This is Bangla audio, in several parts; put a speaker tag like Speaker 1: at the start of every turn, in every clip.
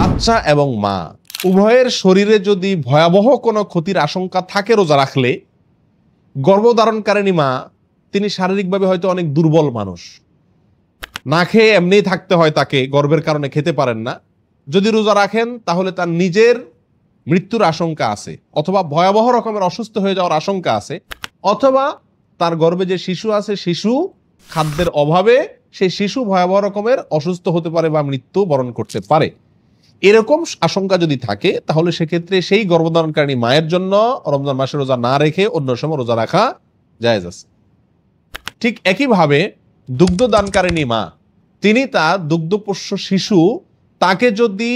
Speaker 1: বাচ্চা এবং মা উভয়ের শরীরে যদি ভয়াবহ কোনো ক্ষতির আশঙ্কা থাকে রোজা রাখলে, গর্ভধারণকারিণী মা তিনি শারীরিকভাবে হয়তো অনেক দুর্বল মানুষ, না খেয়ে এমনিই থাকতে হয়, তাকে গর্ভের কারণে খেতে পারেন না, যদি রোজা রাখেন তাহলে তার নিজের মৃত্যুর আশঙ্কা আছে, অথবা ভয়াবহ রকমের অসুস্থ হয়ে যাওয়ার আশঙ্কা আছে, অথবা তার গর্ভে যে শিশু আছে শিশু খাদ্যের অভাবে সেই শিশু ভয়াবহ রকমের অসুস্থ হতে পারে বা মৃত্যু বরণ করতে পারে। এরকম আশঙ্কা যদি থাকে তাহলে সেক্ষেত্রে সেই গর্ভধারণকারিণী মায়ের জন্য রমজান মাসে রোজা না রেখে অন্য সময় রোজা রাখা জায়েজ আছে। ঠিক একইভাবে দুগ্ধদানকারিণী মা তিনি তার দুগ্ধপোষ্য শিশু তাকে যদি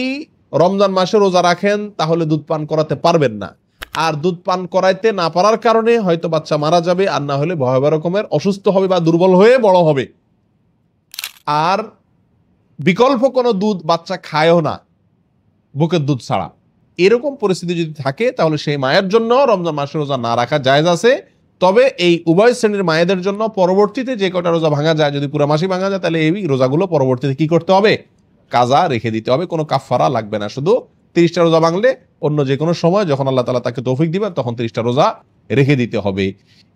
Speaker 1: রমজান মাসে রোজা রাখেন তাহলে দুধ পান করাতে পারবেন না, আর দুধ পান করাইতে না পারার কারণে হয়তো বাচ্চা মারা যাবে, আর না হলে ভয়াবহ রকমের অসুস্থ হবে বা দুর্বল হয়ে বড় হবে, আর বিকল্প কোনো দুধ বাচ্চা খায়ও না বুকের দুধ ছাড়া। এরকম পরিস্থিতি যদি থাকে তাহলে সেই মায়ের জন্য রমজান মাসে রোজা না রাখা জায়েজ আছে। তবে এই উভয় শ্রেণীর মায়েদের জন্য পরবর্তীতে যে কটা রোজা ভাঙা যায়, যদি পুরো মাসই ভাঙা যায় তাহলে এই রোজাগুলো পরবর্তীতে কি করতে হবে? কাজা রেখে দিতে হবে, কোনো কাফারা লাগবে না। শুধু 30টা রোজা ভাঙলে অন্য যে কোনো সময় যখন আল্লাহ তাআলা তাকে তৌফিক দিবেন তখন 30টা রোজা রেখে দিতে হবে।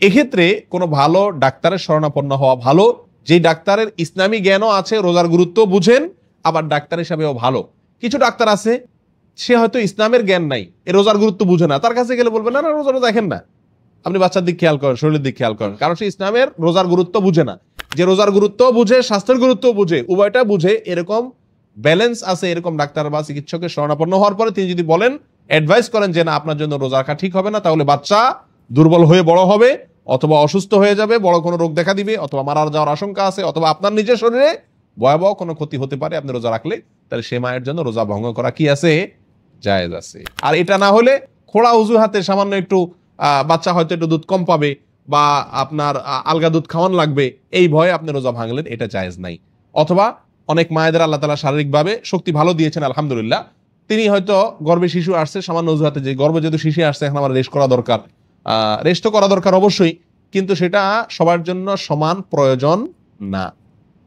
Speaker 1: এক্ষেত্রে কোনো ভালো ডাক্তারের শরণাপন্ন হওয়া ভালো, যেই ডাক্তারের ইসলামী জ্ঞানও আছে, রোজার গুরুত্ব বুঝেন, আবার ডাক্তার হিসাবেও ভালো। কিছু ডাক্তার আছে সে হয়তো ইসলামের জ্ঞান নাই, এ রোজার গুরুত্ব বুঝে না, তার কাছে গেলে বলবে না না রোজা দেখেন না, আপনি বাচ্চার দিক খেয়াল করেন, শরীরের দিক খেয়াল করেন, কারণ সে ইসলামের রোজার গুরুত্ব বুঝে না। যে রোজার গুরুত্ব বুঝে, স্বাস্থ্যের গুরুত্ব বুঝে, উভয়টা বুঝে, এরকম ব্যালেন্স আছে, এরকম ডাক্তার বা চিকিৎসকের শরণাপন্ন হওয়ার পরে তিনি যদি বলেন, অ্যাডভাইস করেন যে না আপনার জন্য রোজা রাখা ঠিক হবে না, তাহলে বাচ্চা দুর্বল হয়ে বড় হবে, অথবা অসুস্থ হয়ে যাবে, বড় কোনো রোগ দেখা দিবে, অথবা মারা যাওয়ার আশঙ্কা আছে, অথবা আপনার নিজের শরীরে ভয়াবহ কোনো ক্ষতি হতে পারে আপনি রোজা রাখলে, তাহলে সে মায়ের জন্য রোজা ভঙ্গ করা কি আছে? জায়েজ আছে। আর এটা না হলে খোড়া অজুহাতে সামান্য একটু বাচ্চা হয়তো একটু দুধ কম পাবে বা আপনার আলগা দুধ খাওয়ান লাগবে, এই ভয়ে আপনি রোজা ভাঙলেন, এটা জায়েজ নাই। অথবা অনেক মায়েদের আল্লাহ তাআলা শারীরিকভাবে শক্তি ভালো দিয়েছেন আলহামদুলিল্লাহ, তিনি হয়তো গর্ভে শিশু আসছে, সামান্য অজুহাতে যে গর্ভে যেহেতু শিশু আসছে এখন আমার রেস্ট করা দরকার, রেস্ট করা দরকার অবশ্যই, কিন্তু সেটা সবার জন্য সমান প্রয়োজন না।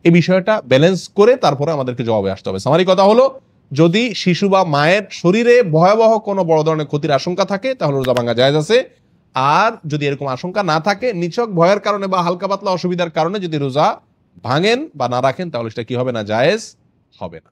Speaker 1: এই বিষয়টা ব্যালেন্স করে তারপরে আমাদেরকে জবাবে আসতে হবে। সামারি কথা হলো, যদি শিশু বা মায়ের শরীরে ভয়াবহ কোনো বড় ধরনের ক্ষতির আশঙ্কা থাকে তাহলে রোজা ভাঙা জায়েজ আছে। আর যদি এরকম আশঙ্কা না থাকে, নিছক ভয়ের কারণে বা হালকা পাতলা অসুবিধার কারণে যদি রোজা ভাঙেন বা না রাখেন তাহলে সেটা কি হবে না? জায়েজ হবে না।